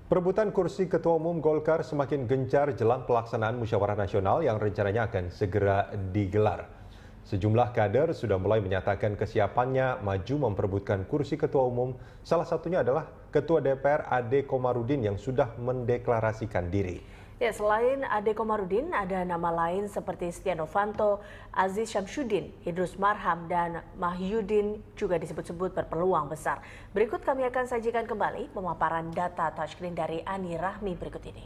Perebutan kursi Ketua Umum Golkar semakin gencar jelang pelaksanaan musyawarah nasional yang rencananya akan segera digelar. Sejumlah kader sudah mulai menyatakan kesiapannya maju memperebutkan kursi Ketua Umum. Salah satunya adalah Ketua DPR Ade Komarudin yang sudah mendeklarasikan diri. Ya, selain Ade Komarudin, ada nama lain seperti Setia Novanto, Aziz Syamsuddin, Idrus Marham, dan Mahyudin juga disebut-sebut berpeluang besar. Berikut kami akan sajikan kembali pemaparan data touchscreen dari Ani Rahmi berikut ini.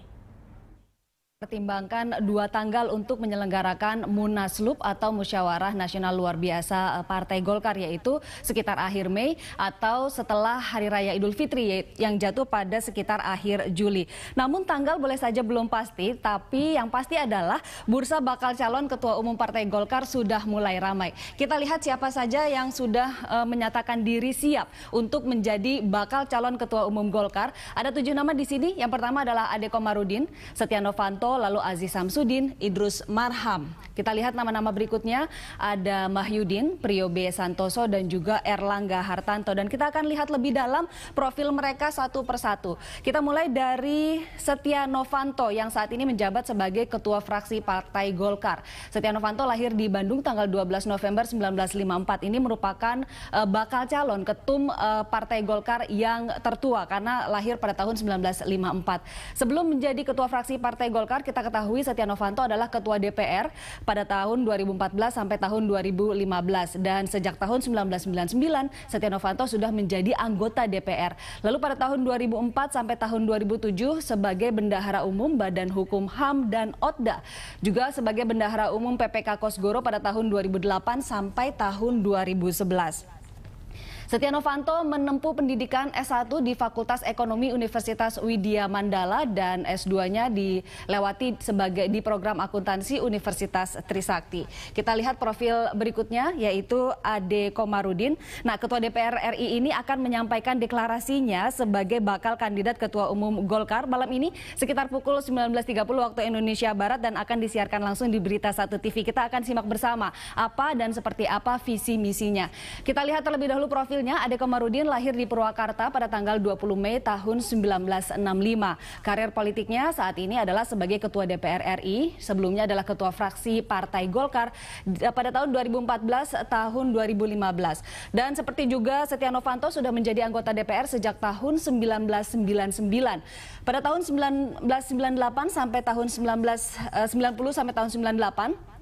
Pertimbangkan 2 tanggal untuk menyelenggarakan Munaslup atau Musyawarah Nasional Luar Biasa Partai Golkar, yaitu sekitar akhir Mei atau setelah Hari Raya Idul Fitri yang jatuh pada sekitar akhir Juli. Namun tanggal boleh saja belum pasti, tapi yang pasti adalah bursa bakal calon Ketua Umum Partai Golkar sudah mulai ramai. Kita lihat siapa saja yang sudah menyatakan diri siap untuk menjadi bakal calon Ketua Umum Golkar. Ada 7 nama di sini. Yang pertama adalah Ade Komarudin, Setia Novanto, lalu Aziz Syamsuddin, Idrus Marham. Kita lihat nama-nama berikutnya, ada Mahyudin, Priyobe Santoso, dan juga Erlangga Hartanto. Dan kita akan lihat lebih dalam profil mereka satu persatu. Kita mulai dari Setia Novanto yang saat ini menjabat sebagai Ketua Fraksi Partai Golkar. Setia Novanto lahir di Bandung tanggal 12 November 1954. Ini merupakan bakal calon ketum Partai Golkar yang tertua karena lahir pada tahun 1954. Sebelum menjadi Ketua Fraksi Partai Golkar, kita ketahui Setia Novanto adalah Ketua DPR pada tahun 2014 sampai tahun 2015, dan sejak tahun 1999 Setia Novanto sudah menjadi anggota DPR. Lalu pada tahun 2004 sampai tahun 2007 sebagai Bendahara Umum Badan Hukum HAM dan OTDA, juga sebagai Bendahara Umum PPK Kosgoro pada tahun 2008 sampai tahun 2011. Setia Novanto menempuh pendidikan S1 di Fakultas Ekonomi Universitas Widya Mandala dan S2-nya dilewati di program akuntansi Universitas Trisakti. Kita lihat profil berikutnya, yaitu Ade Komarudin. Nah, Ketua DPR RI ini akan menyampaikan deklarasinya sebagai bakal kandidat Ketua Umum Golkar malam ini sekitar pukul 19.30 waktu Indonesia Barat dan akan disiarkan langsung di Berita 1 TV. Kita akan simak bersama apa dan seperti apa visi misinya. Kita lihat terlebih dahulu profil Ade Komarudin lahir di Purwakarta pada tanggal 20 Mei tahun 1965. Karir politiknya saat ini adalah sebagai Ketua DPR RI, sebelumnya adalah Ketua Fraksi Partai Golkar pada tahun 2014 tahun 2015. Dan seperti juga Setia Novanto sudah menjadi anggota DPR sejak tahun 1999. Pada tahun 1998 sampai tahun 1990 sampai tahun 98,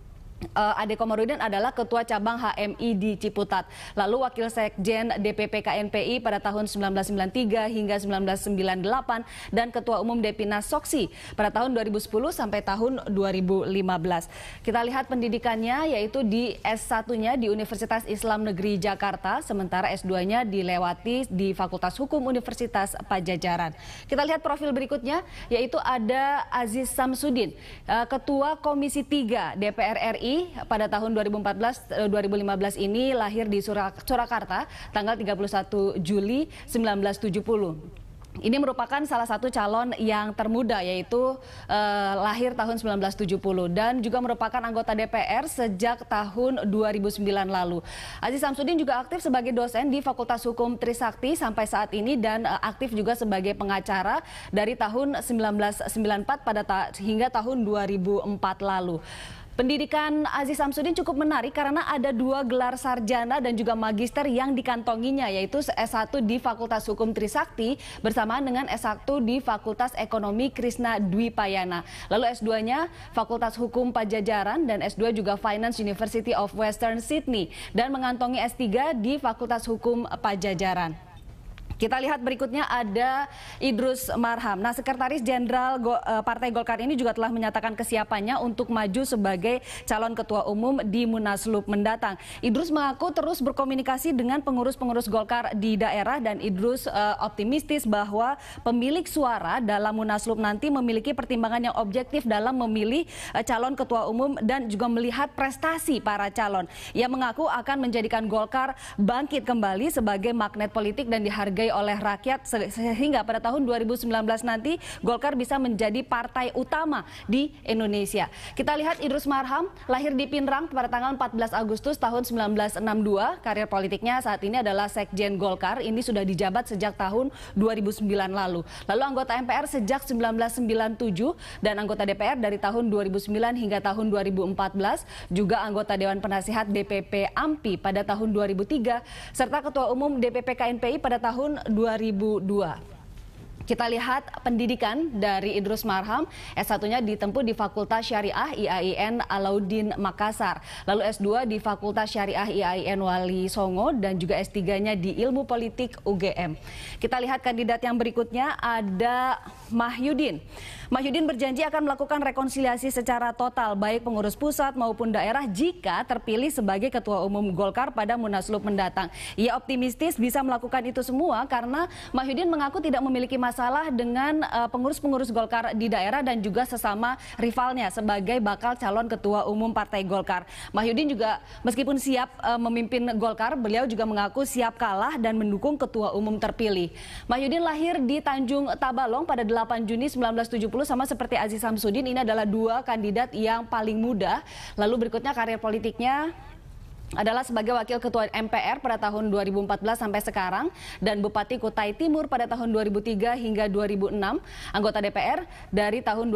Ade Komarudin adalah Ketua Cabang HMI di Ciputat, lalu Wakil Sekjen DPP KNPI pada tahun 1993 hingga 1998 dan Ketua Umum Depinas Soksi pada tahun 2010 sampai tahun 2015. Kita lihat pendidikannya, yaitu di S1-nya di Universitas Islam Negeri Jakarta, sementara S2-nya dilewati di Fakultas Hukum Universitas Pajajaran. Kita lihat profil berikutnya, yaitu ada Aziz Syamsuddin, Ketua Komisi 3 DPR RI. Pada tahun 2014-2015 ini lahir di Surakarta tanggal 31 Juli 1970. Ini merupakan salah satu calon yang termuda, yaitu lahir tahun 1970 dan juga merupakan anggota DPR sejak tahun 2009 lalu. Aziz Syamsuddin juga aktif sebagai dosen di Fakultas Hukum Trisakti sampai saat ini dan aktif juga sebagai pengacara dari tahun 1994 hingga tahun 2004 lalu. Pendidikan Aziz Syamsuddin cukup menarik karena ada 2 gelar sarjana dan juga magister yang dikantonginya, yaitu S1 di Fakultas Hukum Trisakti bersamaan dengan S1 di Fakultas Ekonomi Krishna Dwipayana. Lalu S2-nya Fakultas Hukum Pajajaran dan S2 juga Finance University of Western Sydney dan mengantongi S3 di Fakultas Hukum Pajajaran. Kita lihat berikutnya ada Idrus Marham. Nah, Sekretaris Jenderal Partai Golkar ini juga telah menyatakan kesiapannya untuk maju sebagai calon ketua umum di Munaslup mendatang. Idrus mengaku terus berkomunikasi dengan pengurus-pengurus Golkar di daerah dan Idrus optimistis bahwa pemilik suara dalam Munaslup nanti memiliki pertimbangan yang objektif dalam memilih calon ketua umum dan juga melihat prestasi para calon. Ia mengaku akan menjadikan Golkar bangkit kembali sebagai magnet politik dan dihargai disukai oleh rakyat sehingga pada tahun 2019 nanti Golkar bisa menjadi partai utama di Indonesia. Kita lihat Idrus Marham lahir di Pinrang pada tanggal 14 Agustus tahun 1962. Karir politiknya saat ini adalah Sekjen Golkar. Ini sudah dijabat sejak tahun 2009 lalu. Lalu anggota MPR sejak 1997 dan anggota DPR dari tahun 2009 hingga tahun 2014. Juga anggota Dewan Penasihat DPP AMPI pada tahun 2003 serta Ketua Umum DPP KNPI pada tahun 2002. Kita lihat pendidikan dari Idrus Marham, S1-nya ditempuh di Fakultas Syariah IAIN Alauddin Makassar, lalu S2 di Fakultas Syariah IAIN Wali Songo dan juga S3-nya di Ilmu Politik UGM. Kita lihat kandidat yang berikutnya ada Mahyudin. Mahyudin berjanji akan melakukan rekonsiliasi secara total baik pengurus pusat maupun daerah jika terpilih sebagai Ketua Umum Golkar pada Munaslup mendatang. Ia optimistis bisa melakukan itu semua karena Mahyudin mengaku tidak memiliki masalah dengan pengurus-pengurus Golkar di daerah dan juga sesama rivalnya sebagai bakal calon Ketua Umum Partai Golkar. Mahyudin juga meskipun siap memimpin Golkar, beliau juga mengaku siap kalah dan mendukung Ketua Umum terpilih. Mahyudin lahir di Tanjung Tabalong pada 8 Juni 1970 sama seperti Aziz Syamsuddin. Ini adalah dua kandidat yang paling muda. Lalu berikutnya karir politiknya adalah sebagai Wakil Ketua MPR pada tahun 2014 sampai sekarang dan Bupati Kutai Timur pada tahun 2003 hingga 2006, anggota DPR dari tahun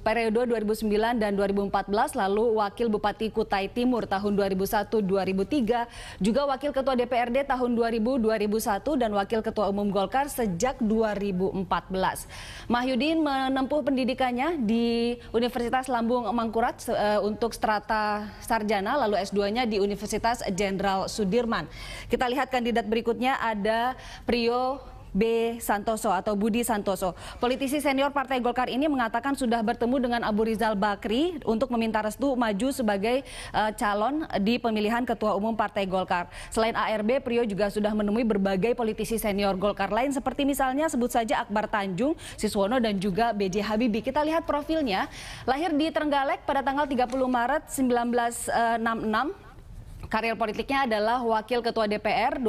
periode 2009 dan 2014, lalu Wakil Bupati Kutai Timur tahun 2001-2003, juga Wakil Ketua DPRD tahun 2000-2001 dan Wakil Ketua Umum Golkar sejak 2014. Mahyudin menempuh pendidikannya di Universitas Lambung Mangkurat untuk strata sarjana, lalu S2-nya di Universitas Jenderal Sudirman. Kita lihat kandidat berikutnya ada Priyo B. Santoso atau Budi Santoso. Politisi senior Partai Golkar ini mengatakan sudah bertemu dengan Abu Rizal Bakri untuk meminta restu maju sebagai calon di pemilihan Ketua Umum Partai Golkar. Selain ARB, Priyo juga sudah menemui berbagai politisi senior Golkar lain seperti misalnya sebut saja Akbar Tanjung, Siswono dan juga B.J. Habibie. Kita lihat profilnya. Lahir di Trenggalek pada tanggal 30 Maret 1966. Karir politiknya adalah Wakil Ketua DPR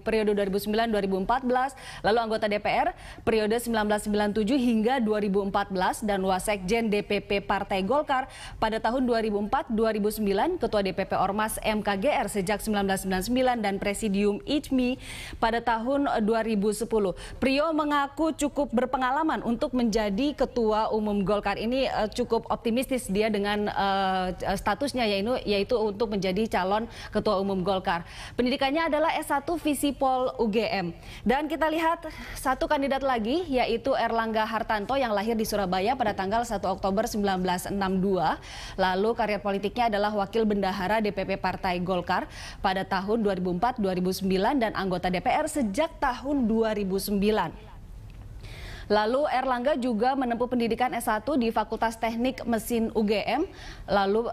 periode 2009-2014, lalu anggota DPR periode 1997 hingga 2014 dan Wasekjen DPP Partai Golkar pada tahun 2004-2009, Ketua DPP Ormas MKGR sejak 1999 dan Presidium ICMI pada tahun 2010. Priyo mengaku cukup berpengalaman untuk menjadi Ketua Umum Golkar. Ini cukup optimistis dia dengan statusnya yaitu untuk menjadi calon Ketua Umum Golkar. Pendidikannya adalah S1 Visipol UGM. Dan kita lihat satu kandidat lagi yaitu Erlangga Hartanto yang lahir di Surabaya pada tanggal 1 Oktober 1962. Lalu karir politiknya adalah Wakil Bendahara DPP Partai Golkar pada tahun 2004-2009 dan anggota DPR sejak tahun 2009. Lalu Erlangga juga menempuh pendidikan S1 di Fakultas Teknik Mesin UGM, lalu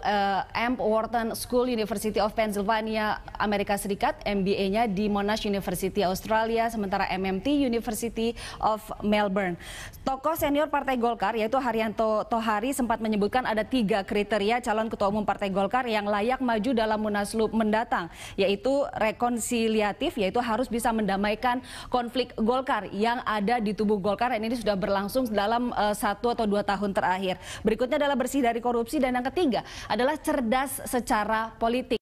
M. Wharton School University of Pennsylvania, Amerika Serikat, MBA-nya di Monash University Australia, sementara MMT University of Melbourne. Tokoh senior Partai Golkar yaitu Haryanto Tohari sempat menyebutkan ada 3 kriteria calon Ketua Umum Partai Golkar yang layak maju dalam Munaslup mendatang, yaitu rekonsiliatif, yaitu harus bisa mendamaikan konflik Golkar yang ada di tubuh Golkar. Ini sudah berlangsung dalam 1 atau 2 tahun terakhir. Berikutnya adalah bersih dari korupsi dan yang ketiga adalah cerdas secara politik.